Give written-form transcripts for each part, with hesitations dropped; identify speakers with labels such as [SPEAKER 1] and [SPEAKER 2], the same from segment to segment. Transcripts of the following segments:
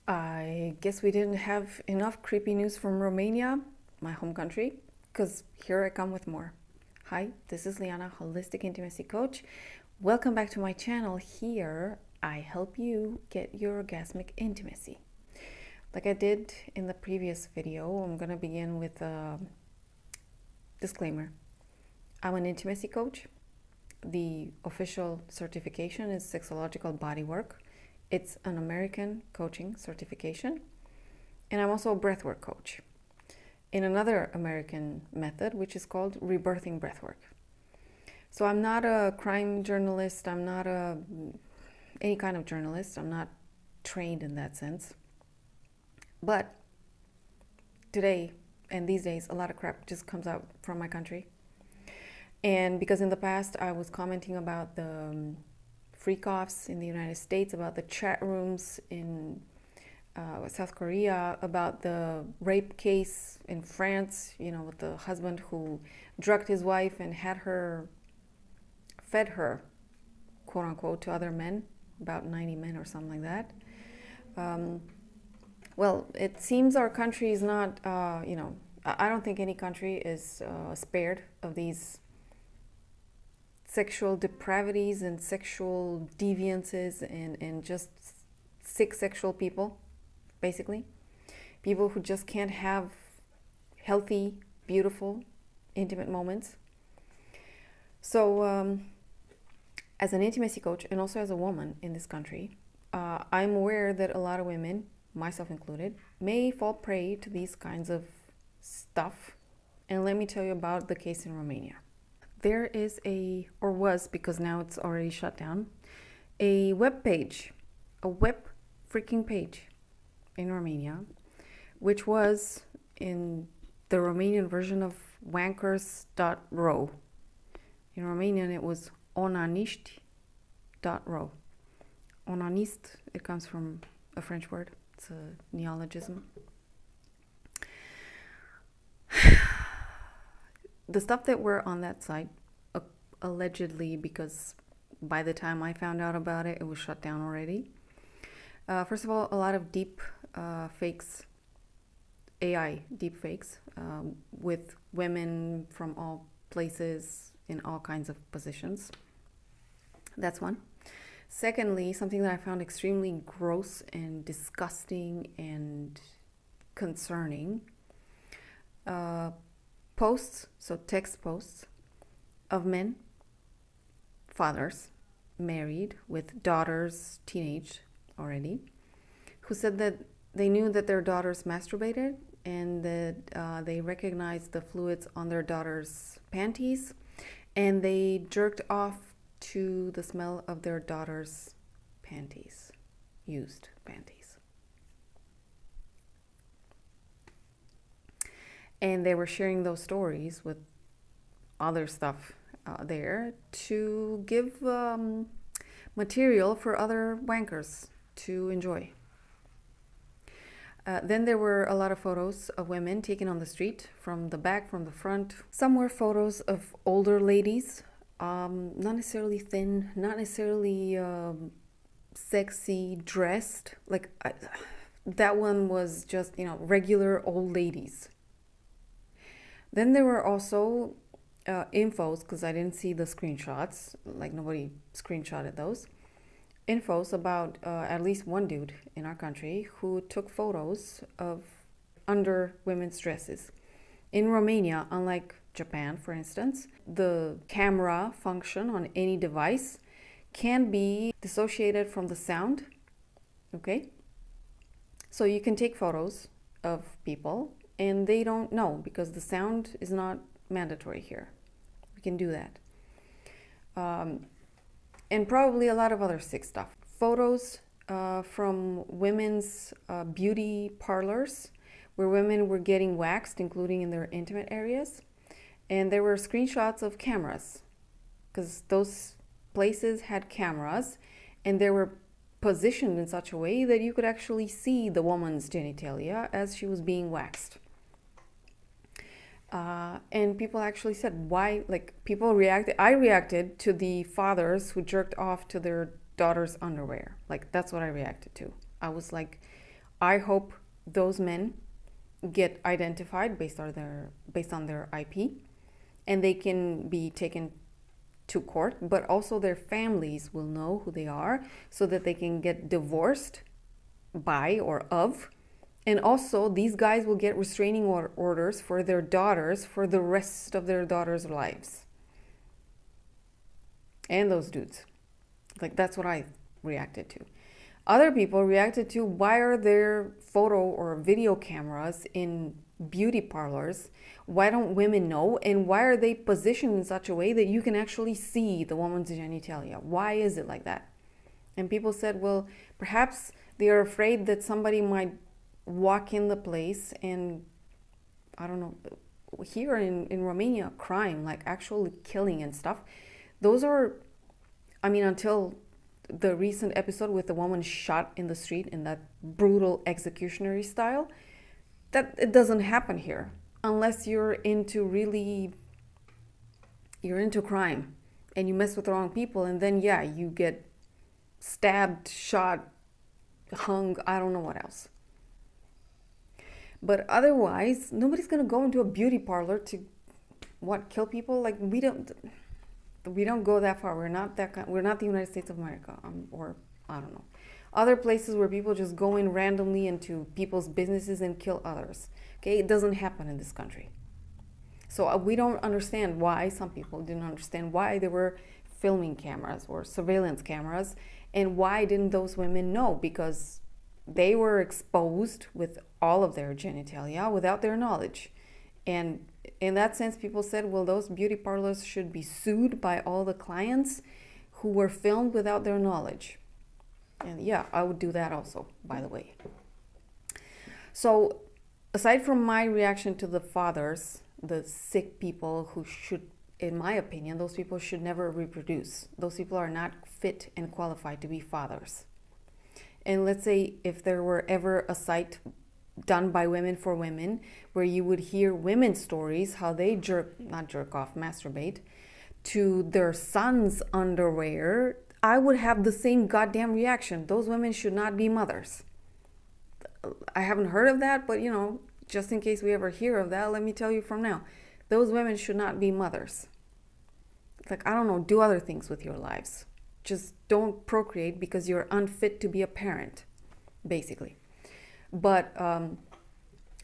[SPEAKER 1] I guess we didn't have enough creepy news from Romania, my home country, because here I come with more. Hi, this is Liana, Holistic Intimacy Coach. Welcome back to my channel. Here I help you get your orgasmic intimacy. Like I did in the previous video, I'm going to begin with a disclaimer. I'm an intimacy coach. The official certification is Sexological Bodywork. It's an American coaching certification. And I'm also a breathwork coach in another American method, which is called Rebirthing Breathwork. So I'm not a crime journalist. I'm not any kind of journalist. I'm not trained in that sense. But today and these days, a lot of crap just comes out from my country. And because in the past I was commenting about the freak-offs in the United States, about the chat rooms in South Korea, about the rape case in France, you know, with the husband who drugged his wife and fed her, quote unquote, to other men, about 90 men or something like that. Well, it seems our country is not, I don't think any country is spared of these sexual depravities and sexual deviances and just sick sexual people, basically. People who just can't have healthy, beautiful, intimate moments. So as an intimacy coach and also as a woman in this country, I'm aware that a lot of women, myself included, may fall prey to these kinds of stuff. And let me tell you about the case in Romania. There is or was, because now it's already shut down, a web page, a web freaking page in Romania, which was in the Romanian version of wankers.ro. In Romanian, it was onaniști.ro. Onanist, it comes from a French word. It's a neologism. The stuff that were on that site, allegedly, because by the time I found out about it, it was shut down already. First of all, a lot of deep fakes, AI deepfakes, with women from all places in all kinds of positions. That's one. Secondly, something that I found extremely gross and disgusting and concerning, posts, so text posts of men, fathers, married with daughters, teenage already, who said that they knew that their daughters masturbated and that they recognized the fluids on their daughters' panties, and they jerked off to the smell of their daughters' panties, used panties. And they were sharing those stories with other stuff there to give material for other wankers to enjoy. Then there were a lot of photos of women taken on the street, from the back, from the front. Some were photos of older ladies, not necessarily thin, not necessarily sexy dressed. Like that one was just, you know, regular old ladies. Then there were also infos, because I didn't see the screenshots, like nobody screenshotted those, infos about at least one dude in our country who took photos of under women's dresses. In Romania, unlike Japan, for instance, the camera function on any device can be dissociated from the sound, okay? So you can take photos of people and they don't know, because the sound is not mandatory here. We can do that. And probably a lot of other sick stuff. Photos from women's beauty parlors, where women were getting waxed, including in their intimate areas. And there were screenshots of cameras, because those places had cameras, and they were positioned in such a way that you could actually see the woman's genitalia as she was being waxed. And people actually said, why, like, people reacted. I reacted to the fathers who jerked off to their daughter's underwear. Like, that's what I reacted to. I was like, I hope those men get identified based on their IP, and they can be taken to court, but also their families will know who they are so that they can get divorced by or of. And also these guys will get restraining orders for their daughters for the rest of their daughters' lives. And those dudes. Like, that's what I reacted to. Other people reacted to, why are there photo or video cameras in beauty parlors? Why don't women know? And why are they positioned in such a way that you can actually see the woman's genitalia? Why is it like that? And people said, well, perhaps they are afraid that somebody might walk in the place and, I don't know, here in Romania, crime, like actually killing and stuff. Those are, I mean, until the recent episode with the woman shot in the street in that brutal executionary style, that it doesn't happen here unless you're into crime and you mess with the wrong people, and then yeah, you get stabbed, shot, hung, I don't know what else. But otherwise, nobody's gonna go into a beauty parlor to kill people. Like, we don't go that far. We're not the United States of America, or I don't know, other places where people just go in randomly into people's businesses and kill others. Okay, it doesn't happen in this country. So we don't understand why, some people didn't understand why there were filming cameras or surveillance cameras, and why didn't those women know? Because they were exposed with all of their genitalia without their knowledge. And in that sense, people said, well, those beauty parlors should be sued by all the clients who were filmed without their knowledge. And yeah, I would do that also, by the way. So aside from my reaction to the fathers, the sick people who should, in my opinion, those people should never reproduce. Those people are not fit and qualified to be fathers. And let's say if there were ever a site done by women for women, where you would hear women's stories, how they masturbate to their son's underwear, I would have the same goddamn reaction. Those women should not be mothers. I haven't heard of that, but just in case we ever hear of that, let me tell you from now, those women should not be mothers. Like, I don't know, do other things with your lives. Just don't procreate because you're unfit to be a parent, basically. But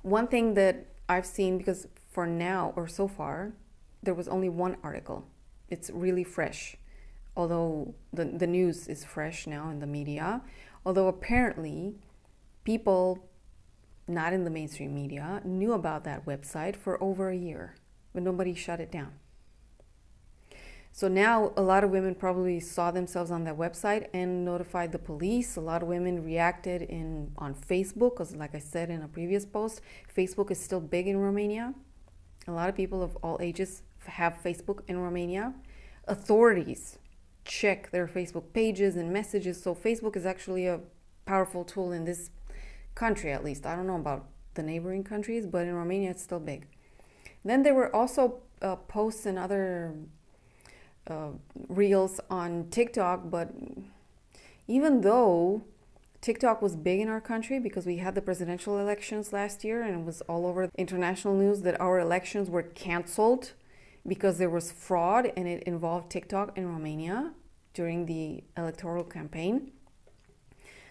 [SPEAKER 1] one thing that I've seen, because for now or so far, there was only one article. It's really fresh, although the news is fresh now in the media. Although apparently people not in the mainstream media knew about that website for over a year, but nobody shut it down. So now a lot of women probably saw themselves on that website and notified the police. A lot of women reacted on Facebook, because like I said in a previous post, Facebook is still big in Romania. A lot of people of all ages have Facebook in Romania. Authorities check their Facebook pages and messages. So Facebook is actually a powerful tool in this country, at least. I don't know about the neighboring countries, but in Romania it's still big. Then there were also posts and other reels on TikTok, but even though TikTok was big in our country because we had the presidential elections last year and it was all over international news that our elections were canceled because there was fraud and it involved TikTok in Romania during the electoral campaign.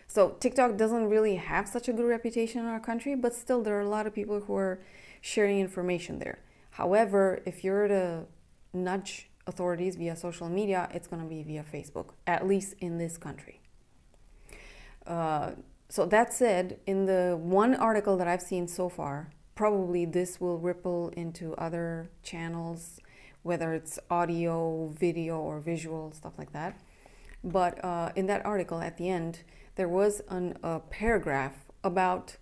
[SPEAKER 1] So TikTok doesn't really have such a good reputation in our country, but still there are a lot of people who are sharing information there. However, if you're to nudge authorities via social media, it's going to be via Facebook, at least in this country. So that said, in the one article that I've seen so far, probably this will ripple into other channels, whether it's audio, video, or visual, stuff like that. But in that article at the end, there was a paragraph about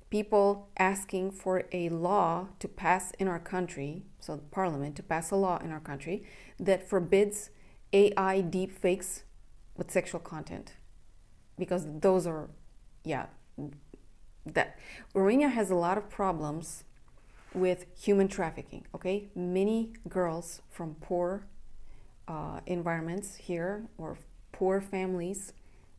[SPEAKER 1] people asking for a law to pass in our country, so the parliament to pass a law in our country that forbids AI deepfakes with sexual content. Because those are, that Romania has a lot of problems with human trafficking, okay? Many girls from poor environments here, or poor families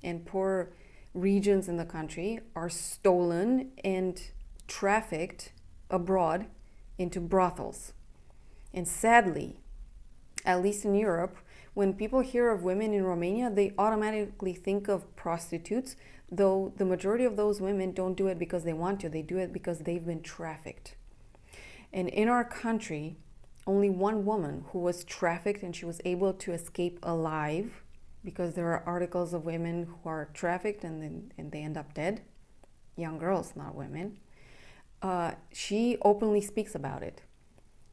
[SPEAKER 1] and poor regions in the country are stolen and trafficked abroad into brothels. And sadly, at least in Europe, when people hear of women in Romania, they automatically think of prostitutes, though the majority of those women don't do it because they want to. They do it because they've been trafficked. And in our country, only one woman who was trafficked and she was able to escape alive, because there are articles of women who are trafficked and they end up dead, young girls, not women. She openly speaks about it.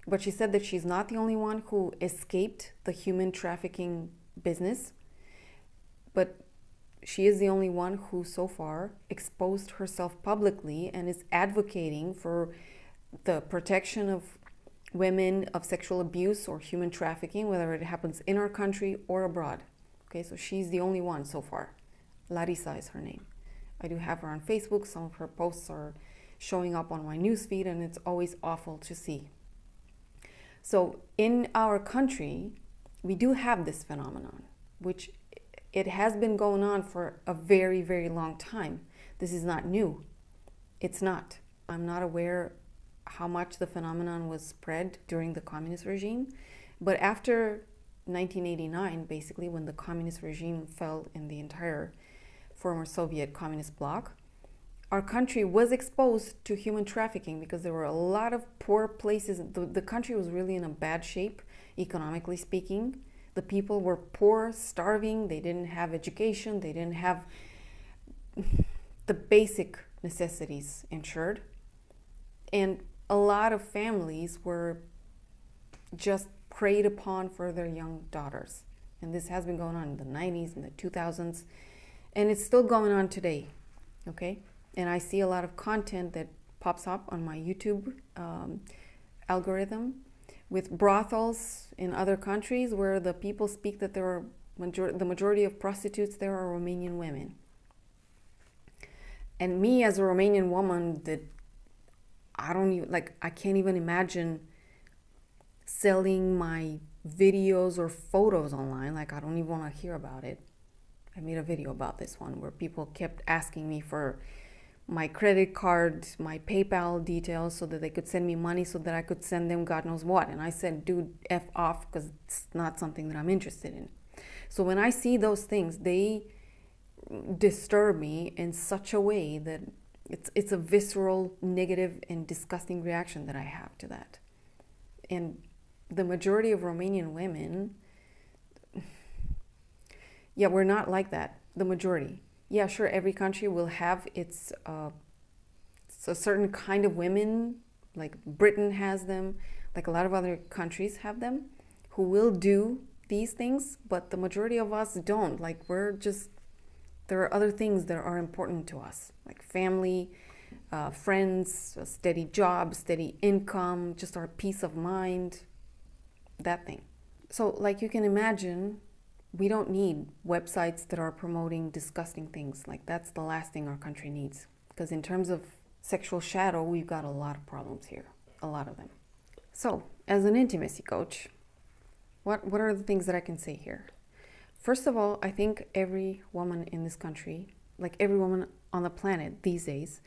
[SPEAKER 1] But she said that she's not the only one who escaped the human trafficking business, but she is the only one who so far exposed herself publicly and is advocating for the protection of women of sexual abuse or human trafficking, whether it happens in our country or abroad. Okay, so she's the only one so far. Larisa is her name. I do have her on Facebook. Some of her posts are showing up on my newsfeed, and it's always awful to see. So in our country, we do have this phenomenon, which it has been going on for a very, very long time. This is not new. It's not. I'm not aware how much the phenomenon was spread during the communist regime, but after 1989, basically, when the communist regime fell in the entire former Soviet communist bloc, our country was exposed to human trafficking because there were a lot of poor places. The country was really in a bad shape, economically speaking. The people were poor, starving, they didn't have education, they didn't have the basic necessities ensured. And a lot of families were just preyed upon for their young daughters. And this has been going on in the 90s, in the 2000s, and it's still going on today, okay? And I see a lot of content that pops up on my YouTube algorithm with brothels in other countries where the people speak that there are the majority of prostitutes there are Romanian women. And me as a Romanian woman, that I can't even imagine selling my videos or photos online. Like, I don't even want to hear about it. I made a video about this one where people kept asking me for my credit card, my PayPal details so that they could send me money so that I could send them God knows what. And I said, dude, F off, because it's not something that I'm interested in. So when I see those things, they disturb me in such a way that it's a visceral, negative, and disgusting reaction that I have to that. And the majority of Romanian women, yeah, we're not like that, the majority. Yeah, sure, every country will have its a certain kind of women, like Britain has them, like a lot of other countries have them, who will do these things, but the majority of us don't. Like, there are other things that are important to us, like family, friends, a steady job, steady income, just our peace of mind, that thing. So, like, you can imagine, we don't need websites that are promoting disgusting things. Like, that's the last thing our country needs. Because in terms of sexual shadow, we've got a lot of problems here, a lot of them. So, as an intimacy coach, what are the things that I can say here? First of all, I think every woman in this country, like every woman on the planet these days,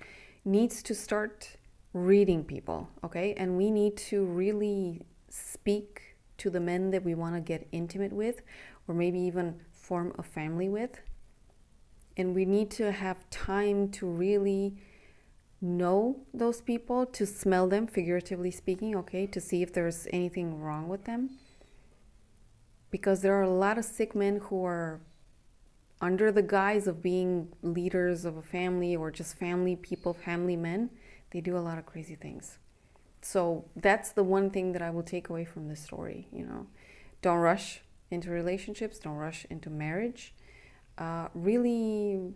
[SPEAKER 1] needs to start reading people, okay? And we need to really speak to the men that we want to get intimate with, or maybe even form a family with. And we need to have time to really know those people, to smell them, figuratively speaking, okay, to see if there's anything wrong with them. Because there are a lot of sick men who are under the guise of being leaders of a family or just family people, family men. They do a lot of crazy things. So that's the one thing that I will take away from this story, you know. Don't rush into relationships, don't rush into marriage. Really,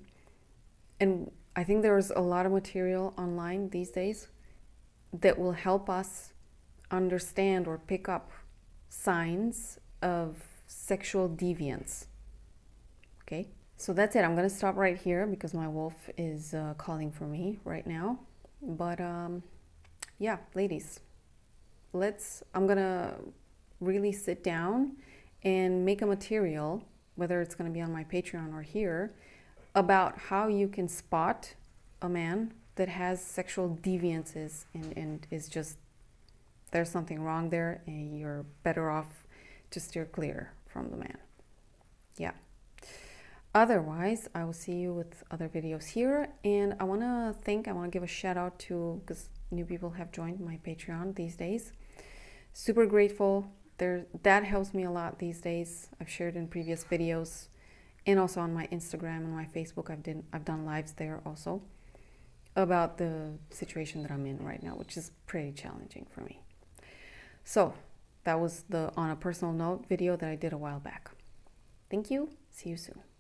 [SPEAKER 1] and I think there's a lot of material online these days that will help us understand or pick up signs of sexual deviance. Okay, so that's it. I'm gonna stop right here because my wolf is calling for me right now. But yeah, ladies, I'm gonna really sit down and make a material, whether it's gonna be on my Patreon or here, about how you can spot a man that has sexual deviances and is just, there's something wrong there and you're better off to steer clear from the man. Yeah. Otherwise, I will see you with other videos here. And I want to give a shout out to, because new people have joined my Patreon these days. Super grateful. That helps me a lot these days. I've shared in previous videos and also on my Instagram and my Facebook. I've done lives there also about the situation that I'm in right now, which is pretty challenging for me. So that was the on a personal note video that I did a while back. Thank you. See you soon.